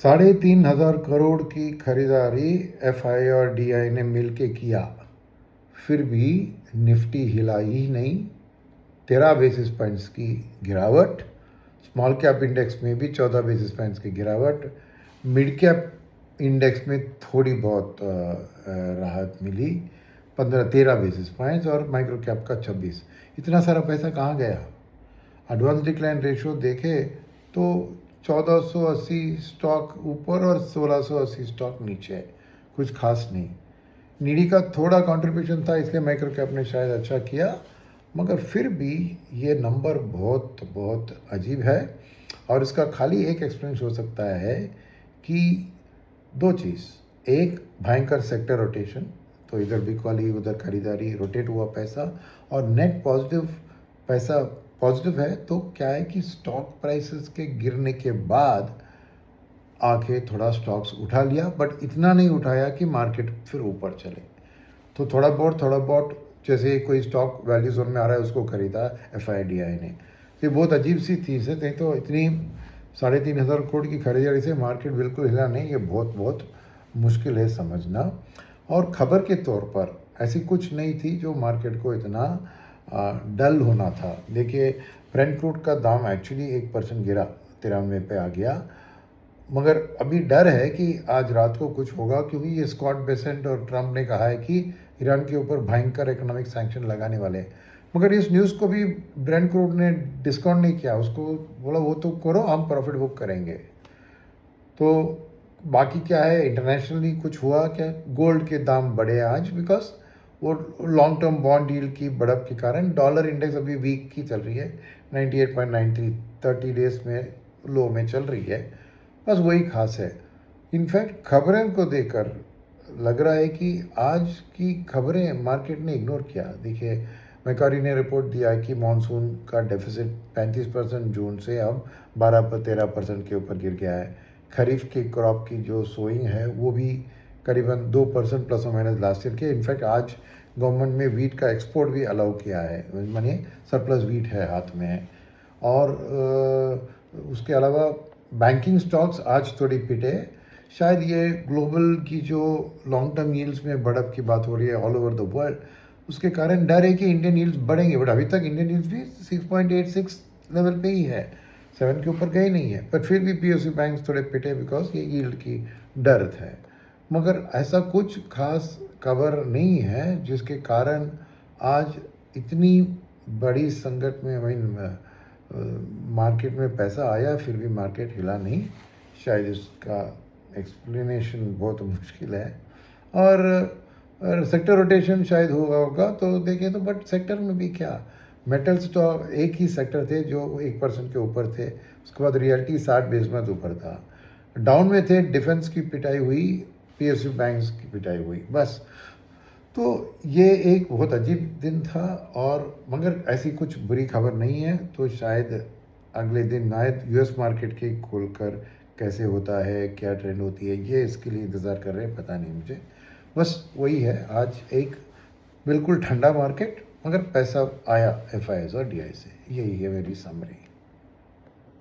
3,500 करोड़ की खरीदारी एफआई और डीआई ने मिलके किया, फिर भी निफ्टी हिला ही नहीं। 13 बेसिस पॉइंट्स की गिरावट, स्मॉल कैप इंडेक्स में भी 14 बेसिस पॉइंट्स की गिरावट, मिड कैप इंडेक्स में थोड़ी बहुत राहत मिली 13 बेसिस पॉइंट्स, और माइक्रो कैप का 26। इतना सारा पैसा कहाँ गया? एडवांस डिक्लाइन रेशियो देखे तो 1480 स्टॉक ऊपर और 1680 स्टॉक नीचे, कुछ खास नहीं। नीडी का थोड़ा कंट्रीब्यूशन था, इसलिए माइक्रो कैप ने शायद अच्छा किया, मगर फिर भी ये नंबर बहुत बहुत अजीब है। और इसका खाली एक एक्सप्लेनेशन हो सकता है कि दो चीज़, एक भयंकर सेक्टर रोटेशन, तो इधर बिकवाली उधर खरीदारी, रोटेट हुआ पैसा, और नेट पॉजिटिव पैसा पॉजिटिव है। तो क्या है कि स्टॉक प्राइसेस के गिरने के बाद आके थोड़ा स्टॉक्स उठा लिया, बट इतना नहीं उठाया कि मार्केट फिर ऊपर चले। तो थोड़ा बहुत जैसे कोई स्टॉक वैल्यू जोन में आ रहा है उसको खरीदा एफआईडीआई ने। तो ये बहुत अजीब सी चीज़ है। नहीं तो इतनी 3,500 करोड़ की खरीदारी से मार्केट बिल्कुल हिला नहीं, ये बहुत बहुत मुश्किल है समझना। और खबर के तौर पर ऐसी कुछ नहीं थी जो मार्केट को इतना डल होना था। देखिए, ब्रेंट क्रूड का दाम एक्चुअली 1% गिरा, 93 पे आ गया, मगर अभी डर है कि आज रात को कुछ होगा, क्योंकि ये स्कॉट बेसेंट और ट्रंप ने कहा है कि ईरान के ऊपर भयंकर इकोनॉमिक सैंक्शन लगाने वाले हैं। मगर इस न्यूज़ को भी ब्रेंट क्रूड ने डिस्काउंट नहीं किया, उसको बोला वो तो करो, हम प्रॉफिट बुक करेंगे। तो बाकी क्या है, इंटरनेशनली कुछ हुआ क्या? गोल्ड के दाम बढ़े आज, बिकॉज वो लॉन्ग टर्म बॉन्ड डील की बढ़त के कारण डॉलर इंडेक्स अभी वीक की चल रही है, 98.93 30 डेज में लो में चल रही है। बस वही खास है। इनफैक्ट खबरें को देखकर लग रहा है कि आज की खबरें मार्केट ने इग्नोर किया। देखिए, मैकारी ने रिपोर्ट दिया है कि मानसून का डेफिसिट 35% जून से अब 13% के ऊपर गिर गया है। खरीफ की क्रॉप की जो सोइंग है वो भी करीबन 2% प्लस और माइनस लास्ट ईयर के। इनफैक्ट आज गवर्नमेंट में वीट का एक्सपोर्ट भी अलाउ किया है, मानिए सरप्लस वीट है हाथ में है। और उसके अलावा बैंकिंग स्टॉक्स आज थोड़ी पिटे। शायद ये ग्लोबल की जो लॉन्ग टर्म यील्ड्स में बढ़त की बात हो रही है ऑल ओवर द वर्ल्ड, उसके कारण डर है कि इंडियन यील्ड्स बढ़ेंगे, बट अभी तक इंडियन यील्ड्स भी 6.86 लेवल पे ही है, 7 के ऊपर गए नहीं है। पर फिर भी पीओसी बैंक्स थोड़े पिटे बिकॉज ये यील्ड की डर है। मगर ऐसा कुछ खास खबर नहीं है जिसके कारण आज इतनी बड़ी संकट में मार्केट में पैसा आया, फिर भी मार्केट हिला नहीं। शायद इसका एक्सप्लेनेशन बहुत मुश्किल है। और सेक्टर रोटेशन शायद हुआ होगा, तो देखें तो, बट सेक्टर में भी क्या, मेटल्स तो एक ही सेक्टर थे जो 1% के ऊपर थे। उसके बाद रियल्टी 60 बेसमत ऊपर था। डाउन में थे डिफेंस की पिटाई हुई, पीएसयू बैंक्स की पिटाई हुई, बस। तो ये एक बहुत अजीब दिन था, और मगर ऐसी कुछ बुरी खबर नहीं है। तो शायद अगले दिन शायद यूएस मार्केट के खोलकर कैसे होता है, क्या ट्रेंड होती है, ये इसके लिए इंतज़ार कर रहे हैं, पता नहीं मुझे। बस वही है, आज एक बिल्कुल ठंडा मार्केट, मगर पैसा आया एफआईआई और डीआई से। यही है मेरी समरी।